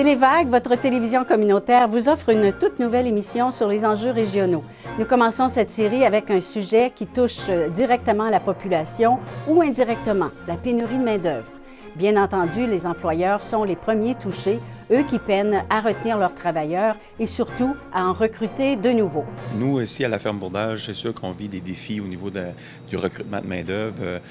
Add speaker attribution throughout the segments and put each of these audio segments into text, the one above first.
Speaker 1: Télévague, votre télévision communautaire, vous offre une toute nouvelle émission sur les enjeux régionaux. Nous commençons cette série avec un sujet qui touche directement la population ou indirectement, la pénurie de main-d'œuvre. Bien entendu, les employeurs sont les premiers touchés, eux qui peinent à retenir leurs travailleurs et surtout à en recruter de nouveaux.
Speaker 2: Nous, ici à la ferme Bourdage, c'est sûr qu'on vit des défis au niveau du recrutement de main-d'œuvre.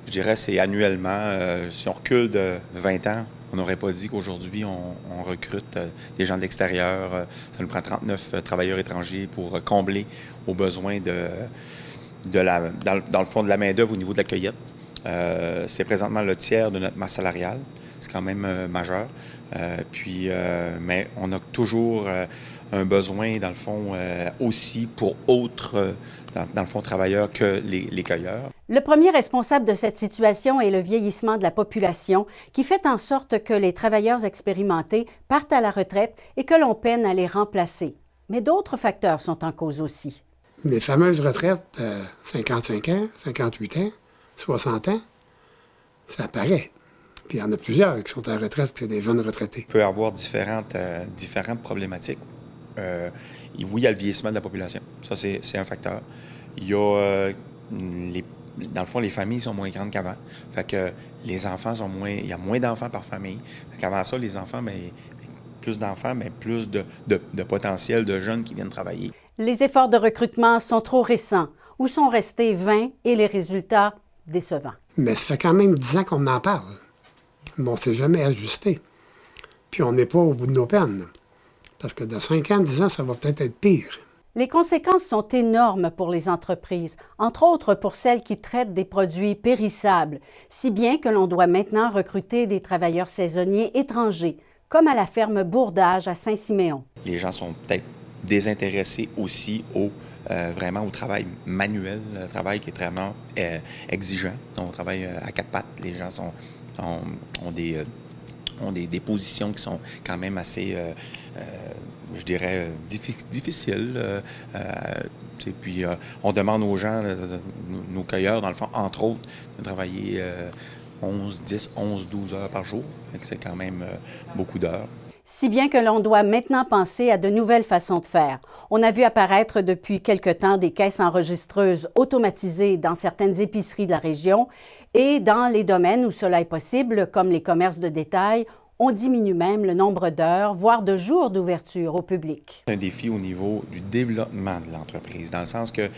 Speaker 2: Je dirais c'est annuellement. Si on recule de 20 ans, on n'aurait pas dit qu'aujourd'hui, on recrute des gens de l'extérieur. Ça nous prend 39 travailleurs étrangers pour combler aux besoins dans le fond de la main-d'œuvre au niveau de la cueillette. C'est présentement le tiers de notre masse salariale. C'est quand même majeur. Mais on a toujours un besoin, dans le fond, aussi pour autres, dans le fond, travailleurs que les cueilleurs.
Speaker 1: Le premier responsable de cette situation est le vieillissement de la population qui fait en sorte que les travailleurs expérimentés partent à la retraite et que l'on peine à les remplacer. Mais d'autres facteurs sont en cause aussi.
Speaker 3: Les fameuses retraites, 55 ans, 58 ans, 60 ans, ça apparaît. Puis il y en a plusieurs qui sont à la retraite, c'est des jeunes retraités.
Speaker 2: Il peut y avoir différentes problématiques. Oui, il y a le vieillissement de la population. Ça, c'est un facteur. Il y a dans le fond, les familles sont moins grandes qu'avant. Fait que les enfants sont moins... Il y a moins d'enfants par famille. Fait qu'avant ça, les enfants, plus d'enfants, plus de potentiel de jeunes qui viennent travailler.
Speaker 1: Les efforts de recrutement sont trop récents ou sont restés vains et les résultats décevants.
Speaker 3: Mais ça fait quand même 10 ans qu'on en parle. Mais on ne s'est jamais ajusté. Puis on n'est pas au bout de nos peines. Parce que dans 5 ans, 10 ans, ça va peut-être être pire.
Speaker 1: Les conséquences sont énormes pour les entreprises, entre autres pour celles qui traitent des produits périssables, si bien que l'on doit maintenant recruter des travailleurs saisonniers étrangers, comme à la ferme Bourdage à Saint-Siméon.
Speaker 2: Les gens sont peut-être désintéressés aussi vraiment au travail manuel, le travail qui est vraiment exigeant. On travaille à 4 pattes, les gens ont des positions qui sont quand même assez, je dirais, difficiles. Puis on demande aux gens, nos cueilleurs, dans le fond, entre autres, de travailler 10, 11, 12 heures par jour. C'est quand même beaucoup d'heures.
Speaker 1: Si bien que l'on doit maintenant penser à de nouvelles façons de faire. On a vu apparaître depuis quelque temps des caisses enregistreuses automatisées dans certaines épiceries de la région et dans les domaines où cela est possible, comme les commerces de détail, on diminue même le nombre d'heures, voire de jours d'ouverture au public.
Speaker 2: C'est un défi au niveau du développement de l'entreprise, dans le sens que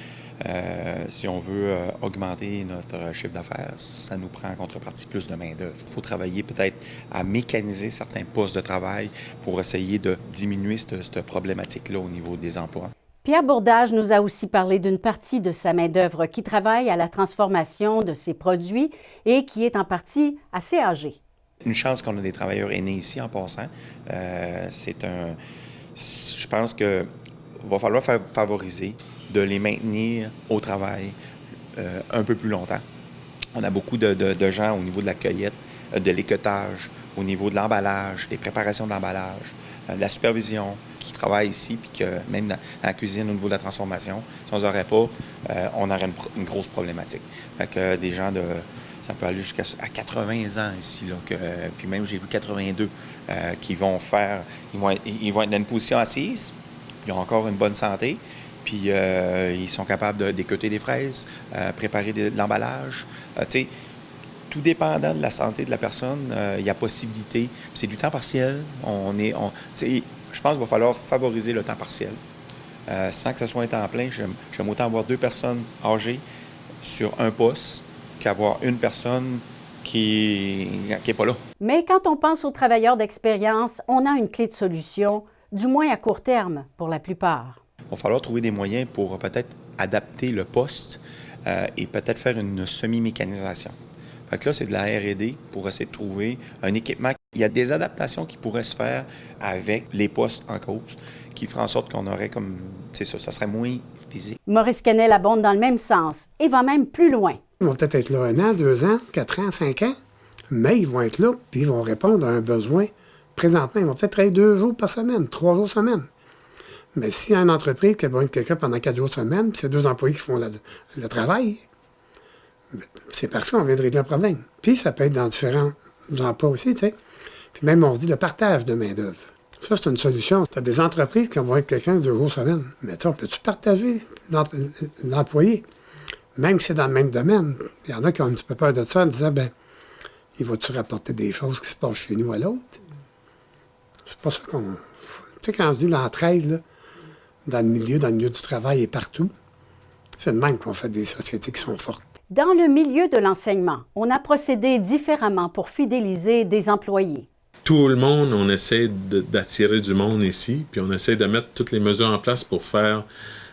Speaker 2: si on veut augmenter notre chiffre d'affaires, ça nous prend en contrepartie plus de main-d'œuvre. Il faut travailler peut-être à mécaniser certains postes de travail pour essayer de diminuer cette problématique-là au niveau des emplois.
Speaker 1: Pierre Bourdage nous a aussi parlé d'une partie de sa main-d'œuvre qui travaille à la transformation de ses produits et qui est en partie assez âgée.
Speaker 2: Une chance qu'on a des travailleurs aînés ici en passant. Je pense qu'il va falloir favoriser de les maintenir au travail un peu plus longtemps. On a beaucoup de gens au niveau de la cueillette, de l'équeutage, au niveau de l'emballage, des préparations d'emballage, de la supervision, qui travaillent ici, puis que même dans la cuisine, au niveau de la transformation, si on ne les aurait pas, on aurait une grosse problématique. Fait que des gens ça peut aller jusqu'à 80 ans ici, là, puis même j'ai vu 82 qui vont ils vont être dans une position assise, ils ont encore une bonne santé, puis ils sont capables d'équeuter des fraises, préparer de l'emballage. Tout dépendant de la santé de la personne, il y a possibilité. C'est du temps partiel. Je pense qu'il va falloir favoriser le temps partiel. Sans que ce soit un temps plein, j'aime autant avoir 2 personnes âgées sur un poste qu'avoir une personne qui n'est pas là.
Speaker 1: Mais quand on pense aux travailleurs d'expérience, on a une clé de solution, du moins à court terme pour la plupart.
Speaker 2: Il va falloir trouver des moyens pour peut-être adapter le poste et peut-être faire une semi-mécanisation. Fait que là, c'est de la R&D pour essayer de trouver un équipement. Il y a des adaptations qui pourraient se faire avec les postes en cause, qui feraient en sorte qu'on aurait comme, ça serait moins physique.
Speaker 1: Maurice Kennel abonde dans le même sens et va même plus loin.
Speaker 3: Ils vont peut-être être là 1 an, 2 ans, 4 ans, 5 ans, mais ils vont être là, puis ils vont répondre à un besoin. Présentement, ils vont peut-être travailler 2 jours par semaine, 3 jours semaine. Mais s'il y a une entreprise qui a besoin de quelqu'un pendant 4 jours semaine, puis c'est 2 employés qui font le travail, c'est parfait, on vient de régler un problème. Puis ça peut être dans différents emplois aussi, tu sais. Puis même, on se dit le partage de main-d'œuvre. Ça, c'est une solution. Tu as des entreprises qui envoient quelqu'un 2 jours semaine. Mais tu sais, peux-tu partager l'employé? Même si c'est dans le même domaine. Il y en a qui ont un petit peu peur de ça en disant, ben, il va-tu rapporter des choses qui se passent chez nous à l'autre? C'est pas ça qu'on... Tu sais, quand on dit l'entraide, là, dans le milieu du travail et partout, c'est de même qu'on fait des sociétés qui sont fortes.
Speaker 1: Dans le milieu de l'enseignement, on a procédé différemment pour fidéliser des employés.
Speaker 4: Tout le monde, on essaie d'attirer du monde ici, puis on essaie de mettre toutes les mesures en place pour faire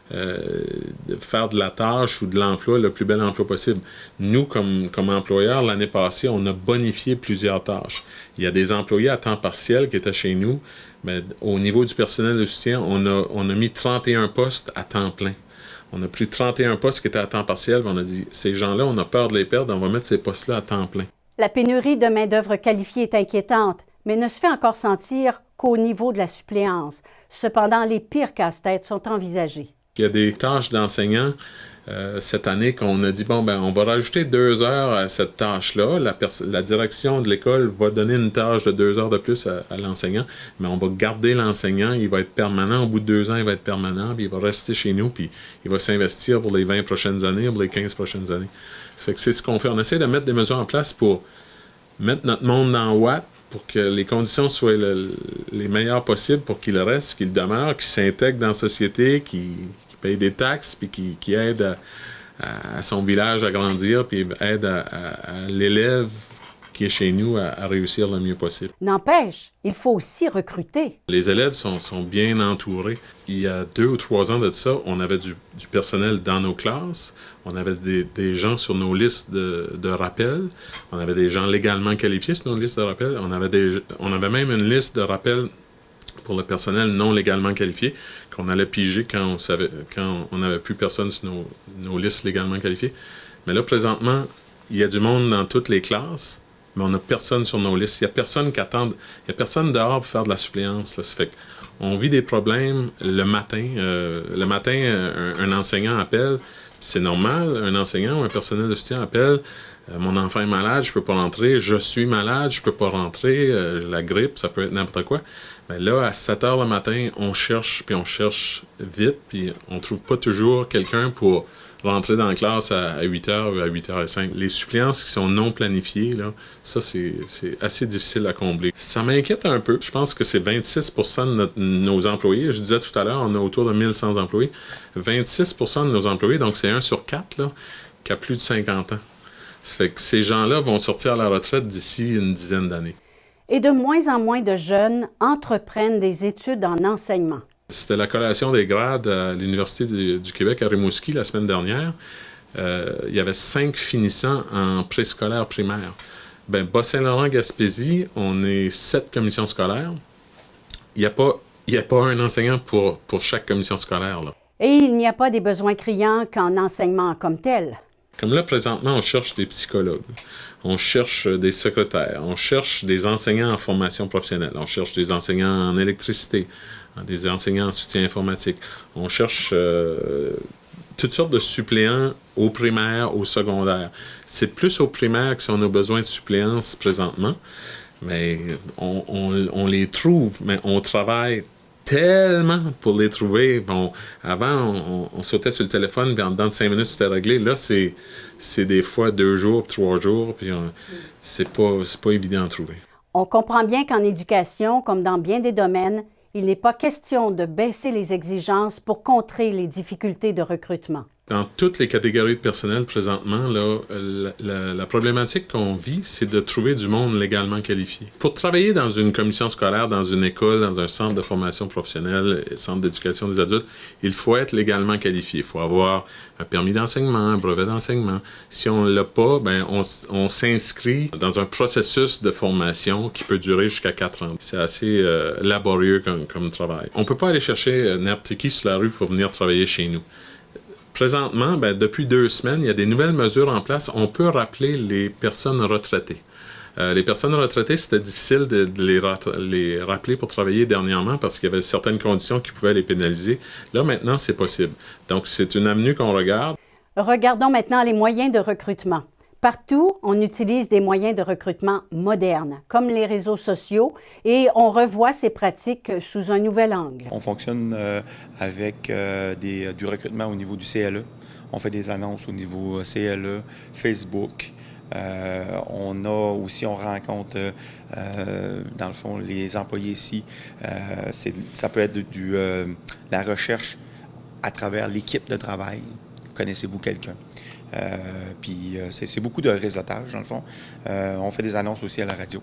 Speaker 4: de la tâche ou de l'emploi le plus bel emploi possible. Nous, comme employeurs, l'année passée, on a bonifié plusieurs tâches. Il y a des employés à temps partiel qui étaient chez nous, mais au niveau du personnel de soutien, on a mis 31 postes à temps plein. On a pris 31 postes qui étaient à temps partiel, on a dit, ces gens-là, on a peur de les perdre, on va mettre ces postes-là à temps plein.
Speaker 1: La pénurie de main-d'œuvre qualifiée est inquiétante, mais ne se fait encore sentir qu'au niveau de la suppléance. Cependant, les pires casse-têtes sont envisagés.
Speaker 4: Il y a des tâches d'enseignants cette année qu'on a dit, bon, ben, on va rajouter 2 heures à cette tâche-là. La direction de l'école va donner une tâche de 2 heures de plus à l'enseignant, mais on va garder l'enseignant, il va être permanent. Au bout de 2 ans, il va être permanent, puis il va rester chez nous, puis il va s'investir pour les 20 prochaines années, pour les 15 prochaines années. Ça fait que c'est ce qu'on fait. On essaie de mettre des mesures en place pour mettre notre monde dans Watt, pour que les conditions soient les meilleures possibles pour qu'il reste, qu'il demeure, qu'il s'intègre dans la société, qu'il paye des taxes, puis qui aide à son village à grandir, puis aide à l'élève qui est chez nous à réussir le mieux possible.
Speaker 1: N'empêche, il faut aussi recruter.
Speaker 4: Les élèves sont bien entourés. Il y a 2 ou 3 ans de ça, on avait du personnel dans nos classes, on avait des gens sur nos listes de rappel, on avait des gens légalement qualifiés sur nos listes de rappel, on avait même une liste de rappel pour le personnel non légalement qualifié, qu'on allait piger quand on n'avait plus personne sur nos listes légalement qualifiées. Mais là, présentement, il y a du monde dans toutes les classes, mais on n'a personne sur nos listes. Il n'y a personne qui attend, il n'y a personne dehors pour faire de la suppléance. Là. Ça fait qu'on vit des problèmes le matin. Un enseignant appelle, c'est normal, un enseignant ou un personnel de soutien appelle, mon enfant est malade, je peux pas rentrer, je suis malade, je peux pas rentrer, la grippe, ça peut être n'importe quoi. Mais là, à 7 heures le matin, on cherche vite, puis on trouve pas toujours quelqu'un pour rentrer dans la classe à 8h ou à 8h05. Les suppléances qui sont non planifiées, là, ça, c'est assez difficile à combler. Ça m'inquiète un peu. Je pense que c'est 26% de nos employés. Je disais tout à l'heure, on a autour de 1100 employés. 26% de nos employés, donc c'est 1 sur 4, là, qui a plus de 50 ans. Ça fait que ces gens-là vont sortir à la retraite d'ici une dizaine d'années.
Speaker 1: Et de moins en moins de jeunes entreprennent des études en enseignement.
Speaker 4: C'était la collation des grades à l'Université du Québec à Rimouski la semaine dernière. Il y avait 5 finissants en préscolaire primaire. Bas-Saint-Laurent-Gaspésie, on est 7 commissions scolaires. Il n'y a pas un enseignant pour chaque commission scolaire, là.
Speaker 1: Et il n'y a pas des besoins criants qu'en enseignement comme tel.
Speaker 4: Comme là, présentement, on cherche des psychologues, on cherche des secrétaires, on cherche des enseignants en formation professionnelle, on cherche des enseignants en électricité, des enseignants en soutien informatique. On cherche toutes sortes de suppléants au primaire, au secondaire. C'est plus au primaire que si on a besoin de suppléance présentement, mais on les trouve, mais on travaille tellement pour les trouver. Bon, avant, on sautait sur le téléphone, puis en dedans de 5 minutes, c'était réglé. Là, c'est des fois 2 jours, 3 jours, puis c'est pas évident à trouver.
Speaker 1: On comprend bien qu'en éducation, comme dans bien des domaines, il n'est pas question de baisser les exigences pour contrer les difficultés de recrutement.
Speaker 4: Dans toutes les catégories de personnel présentement, là, la problématique qu'on vit, c'est de trouver du monde légalement qualifié. Pour travailler dans une commission scolaire, dans une école, dans un centre de formation professionnelle, centre d'éducation des adultes, il faut être légalement qualifié. Il faut avoir un permis d'enseignement, un brevet d'enseignement. Si on ne l'a pas, ben on s'inscrit dans un processus de formation qui peut durer jusqu'à 4 ans. C'est assez laborieux comme travail. On ne peut pas aller chercher n'importe qui sur la rue pour venir travailler chez nous. Présentement, depuis 2 semaines, il y a des nouvelles mesures en place. On peut rappeler les personnes retraitées. Les personnes retraitées, c'était difficile de les rappeler pour travailler dernièrement parce qu'il y avait certaines conditions qui pouvaient les pénaliser. Là, maintenant, c'est possible. Donc, c'est une avenue qu'on regarde.
Speaker 1: Regardons maintenant les moyens de recrutement. Partout, on utilise des moyens de recrutement modernes, comme les réseaux sociaux, et on revoit ces pratiques sous un nouvel angle.
Speaker 2: On fonctionne avec du recrutement au niveau du CLE. On fait des annonces au niveau CLE, Facebook. On rencontre, dans le fond, les employés ici. Ça peut être la recherche à travers l'équipe de travail. Connaissez-vous quelqu'un? Puis c'est beaucoup de réseautage, dans le fond. On fait des annonces aussi à la radio,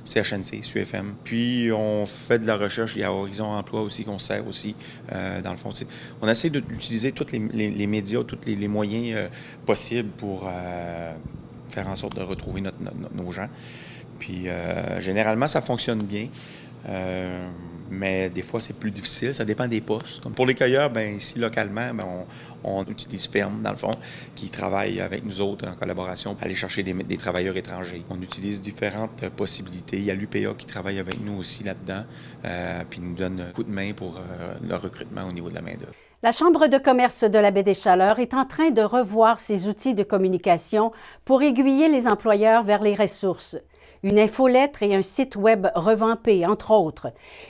Speaker 2: CHNC, SUFM. Puis on fait de la recherche, il y a Horizon Emploi aussi qu'on sert aussi, dans le fond. On essaie d'utiliser tous les médias, tous les moyens possibles pour faire en sorte de retrouver nos gens. Puis généralement, ça fonctionne bien. Mais des fois, c'est plus difficile. Ça dépend des postes. Comme pour les cueilleurs, bien, ici, localement, bien, on utilise Ferme, dans le fond, qui travaille avec nous autres en collaboration pour aller chercher des travailleurs étrangers. On utilise différentes possibilités. Il y a l'UPA qui travaille avec nous aussi là-dedans, puis nous donne un coup de main pour le recrutement au niveau de la main-d'œuvre.
Speaker 1: La Chambre de commerce de la Baie-des-Chaleurs est en train de revoir ses outils de communication pour aiguiller les employeurs vers les ressources. Une infolettre et un site web revampé, entre autres.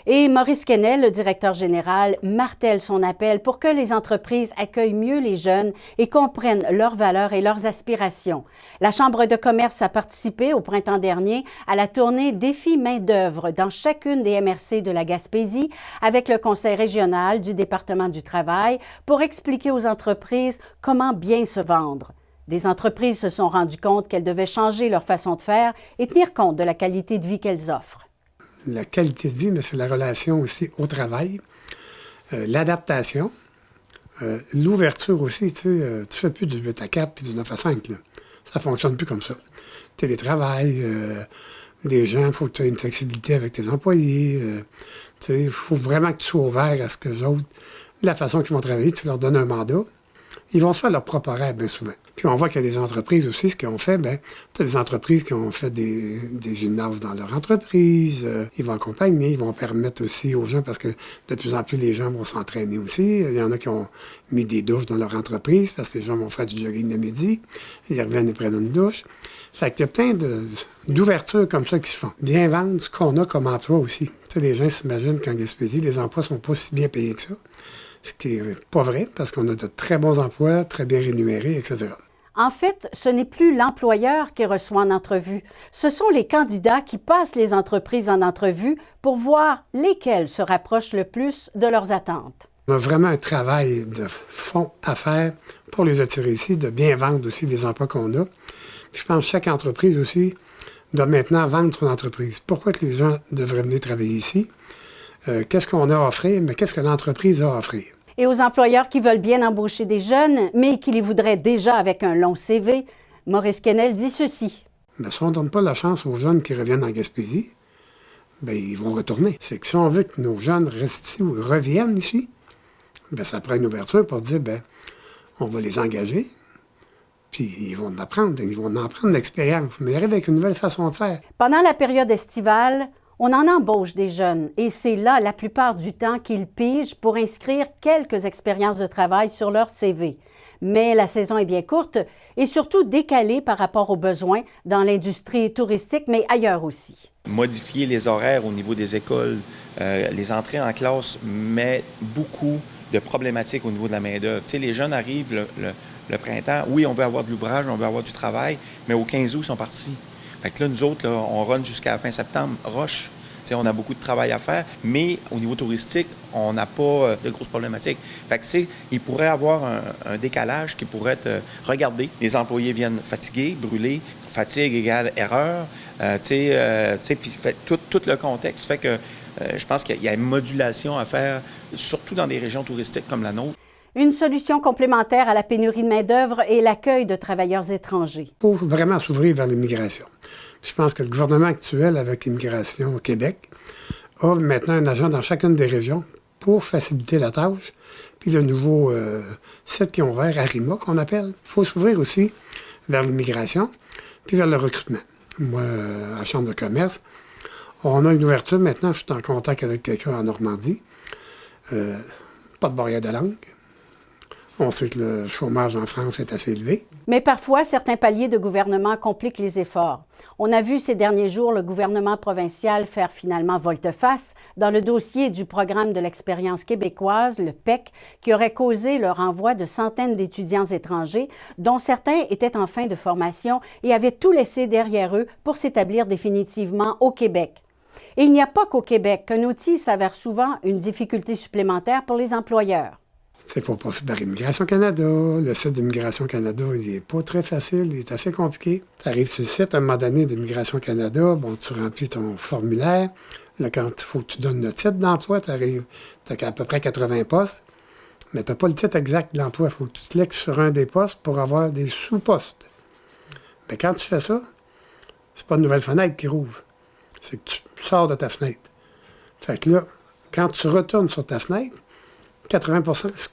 Speaker 1: Et Maurice Quesnel, le directeur général, martèle son appel pour que les entreprises accueillent mieux les jeunes et comprennent leurs valeurs et leurs aspirations. La Chambre de commerce a participé au printemps dernier à la tournée Défi main-d'œuvre dans chacune des MRC de la Gaspésie avec le Conseil régional du département du travail pour expliquer aux entreprises comment bien se vendre. Des entreprises se sont rendues compte qu'elles devaient changer leur façon de faire et tenir compte de la qualité de vie qu'elles offrent.
Speaker 3: La qualité de vie, mais c'est la relation aussi au travail, l'adaptation, l'ouverture aussi. Tu fais plus du 8 à 4 puis du 9 à 5. Là. Ça ne fonctionne plus comme ça. Télétravail, les gens, il faut que tu aies une flexibilité avec tes employés. Il faut vraiment que tu sois ouvert à ce que les autres, la façon qu'ils vont travailler, tu leur donnes un mandat. Ils vont se faire leur propre horaire bien souvent. Puis on voit qu'il y a des entreprises aussi, ce qu'ils ont fait, tu as des entreprises qui ont fait des gymnases dans leur entreprise, ils vont accompagner, ils vont permettre aussi aux gens, parce que de plus en plus les gens vont s'entraîner aussi. Il y en a qui ont mis des douches dans leur entreprise, parce que les gens vont faire du jogging le midi, ils reviennent et prennent une douche. Fait qu'il y a plein d'ouvertures comme ça qui se font. Bien vendre ce qu'on a comme emploi aussi. Les gens s'imaginent qu'en Gaspésie, les emplois sont pas si bien payés que ça. Ce qui n'est pas vrai, parce qu'on a de très bons emplois, très bien rémunérés, etc.
Speaker 1: En fait, ce n'est plus l'employeur qui reçoit en entrevue. Ce sont les candidats qui passent les entreprises en entrevue pour voir lesquelles se rapprochent le plus de leurs attentes.
Speaker 3: On a vraiment un travail de fond à faire pour les attirer ici, de bien vendre aussi les emplois qu'on a. Puis je pense que chaque entreprise aussi doit maintenant vendre son entreprise. Pourquoi que les gens devraient venir travailler ici? Qu'est-ce qu'on a à offrir, mais qu'est-ce que l'entreprise a à offrir?
Speaker 1: Et aux employeurs qui veulent bien embaucher des jeunes, mais qui les voudraient déjà avec un long CV, Maurice Quesnel dit ceci.
Speaker 3: Mais si on ne donne pas la chance aux jeunes qui reviennent en Gaspésie, bien, ils vont retourner. C'est que si on veut que nos jeunes restent ici ou reviennent ici, bien, ça prend une ouverture pour dire, bien, on va les engager, puis ils vont en apprendre de l'expérience, mais ils arrivent avec une nouvelle façon de faire.
Speaker 1: Pendant la période estivale, on en embauche des jeunes et c'est là la plupart du temps qu'ils pigent pour inscrire quelques expériences de travail sur leur CV. Mais la saison est bien courte et surtout décalée par rapport aux besoins dans l'industrie touristique, mais ailleurs aussi.
Speaker 2: Modifier les horaires au niveau des écoles, les entrées en classe met beaucoup de problématiques au niveau de la main-d'œuvre. Tu sais, les jeunes arrivent le printemps, oui, on veut avoir de l'ouvrage, on veut avoir du travail, mais au 15 août, ils sont partis. Fait que là, nous autres, là, on run jusqu'à la fin septembre, roche. T'sais, on a beaucoup de travail à faire, mais au niveau touristique, on n'a pas de grosses problématiques. Fait que, il pourrait y avoir un décalage qui pourrait être regardé. Les employés viennent fatigués, brûlés, fatigue égale erreur. Puis tout le contexte fait que je pense qu'il y a une modulation à faire, surtout dans des régions touristiques comme la nôtre.
Speaker 1: Une solution complémentaire à la pénurie de main-d'œuvre est l'accueil de travailleurs étrangers.
Speaker 3: Pour vraiment s'ouvrir vers l'immigration. Je pense que le gouvernement actuel, avec l'immigration au Québec, a maintenant un agent dans chacune des régions pour faciliter la tâche. Puis le nouveau site qui est ouvert, Arima, qu'on appelle, il faut s'ouvrir aussi vers l'immigration, puis vers le recrutement. Moi, à la Chambre de commerce, on a une ouverture maintenant, je suis en contact avec quelqu'un en Normandie. Pas de barrière de langue. On sait que le chômage en France est assez élevé.
Speaker 1: Mais parfois, certains paliers de gouvernement compliquent les efforts. On a vu ces derniers jours le gouvernement provincial faire finalement volte-face dans le dossier du programme de l'expérience québécoise, le PEC, qui aurait causé le renvoi de centaines d'étudiants étrangers, dont certains étaient en fin de formation et avaient tout laissé derrière eux pour s'établir définitivement au Québec. Et il n'y a pas qu'au Québec qu'un outil s'avère souvent une difficulté supplémentaire pour les employeurs.
Speaker 3: Il faut passer par Immigration Canada. Le site d'Immigration Canada, il n'est pas très facile, il est assez compliqué. Tu arrives sur le site à un moment donné d'Immigration Canada, bon, tu remplis ton formulaire. Là, quand il faut que tu donnes le titre d'emploi, tu as à peu près 80 postes, mais tu n'as pas le titre exact de l'emploi. Il faut que tu cliques sur un des postes pour avoir des sous-postes. Mais quand tu fais ça, c'est pas une nouvelle fenêtre qui rouvre. C'est que tu sors de ta fenêtre. Fait que là, quand tu retournes sur ta fenêtre, 80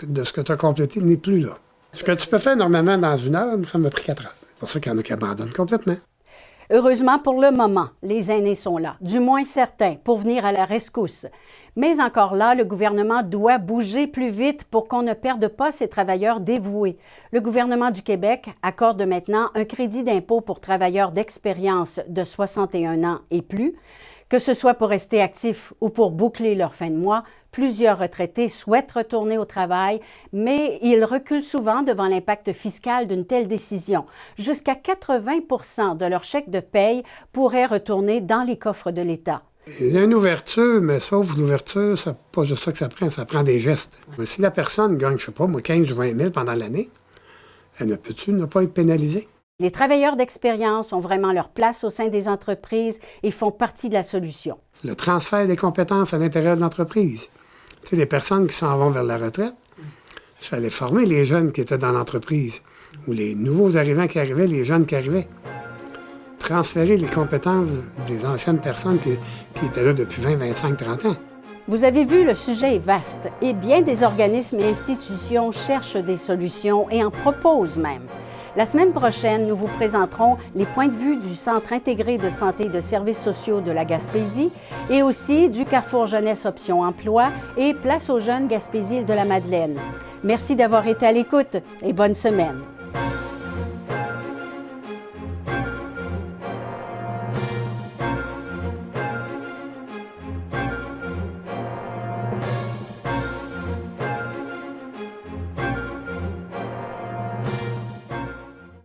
Speaker 3: de ce que tu as complété n'est plus là. Ce que tu peux faire normalement dans une heure, ça m'a pris 4 heures. C'est pour ça qu'il y en a qui abandonnent complètement.
Speaker 1: Heureusement, pour le moment, les aînés sont là, du moins certains, pour venir à la rescousse. Mais encore là, le gouvernement doit bouger plus vite pour qu'on ne perde pas ces travailleurs dévoués. Le gouvernement du Québec accorde maintenant un crédit d'impôt pour travailleurs d'expérience de 61 ans et plus. Que ce soit pour rester actifs ou pour boucler leur fin de mois, plusieurs retraités souhaitent retourner au travail, mais ils reculent souvent devant l'impact fiscal d'une telle décision. Jusqu'à 80 de leur chèque de paye pourrait retourner dans les coffres de l'État.
Speaker 3: Il y a une ouverture, mais sauf l'ouverture, c'est pas juste ça que ça prend des gestes. Mais si la personne gagne, je sais pas, moi, 15 ou 20 000 pendant l'année, elle ne pas être pénalisée.
Speaker 1: Les travailleurs d'expérience ont vraiment leur place au sein des entreprises et font partie de la solution.
Speaker 3: Le transfert des compétences à l'intérieur de l'entreprise. Tu sais, les personnes qui s'en vont vers la retraite, il fallait former les jeunes qui étaient dans l'entreprise, ou les nouveaux arrivants qui arrivaient, les jeunes qui arrivaient. Transférer les compétences des anciennes personnes qui étaient là depuis 20, 25, 30 ans.
Speaker 1: Vous avez vu, le sujet est vaste et bien des organismes et institutions cherchent des solutions et en proposent même. La semaine prochaine, nous vous présenterons les points de vue du Centre intégré de santé et de services sociaux de la Gaspésie et aussi du Carrefour Jeunesse Option Emploi et Place aux jeunes Gaspésie-Île-de-la-Madeleine. Merci d'avoir été à l'écoute et bonne semaine.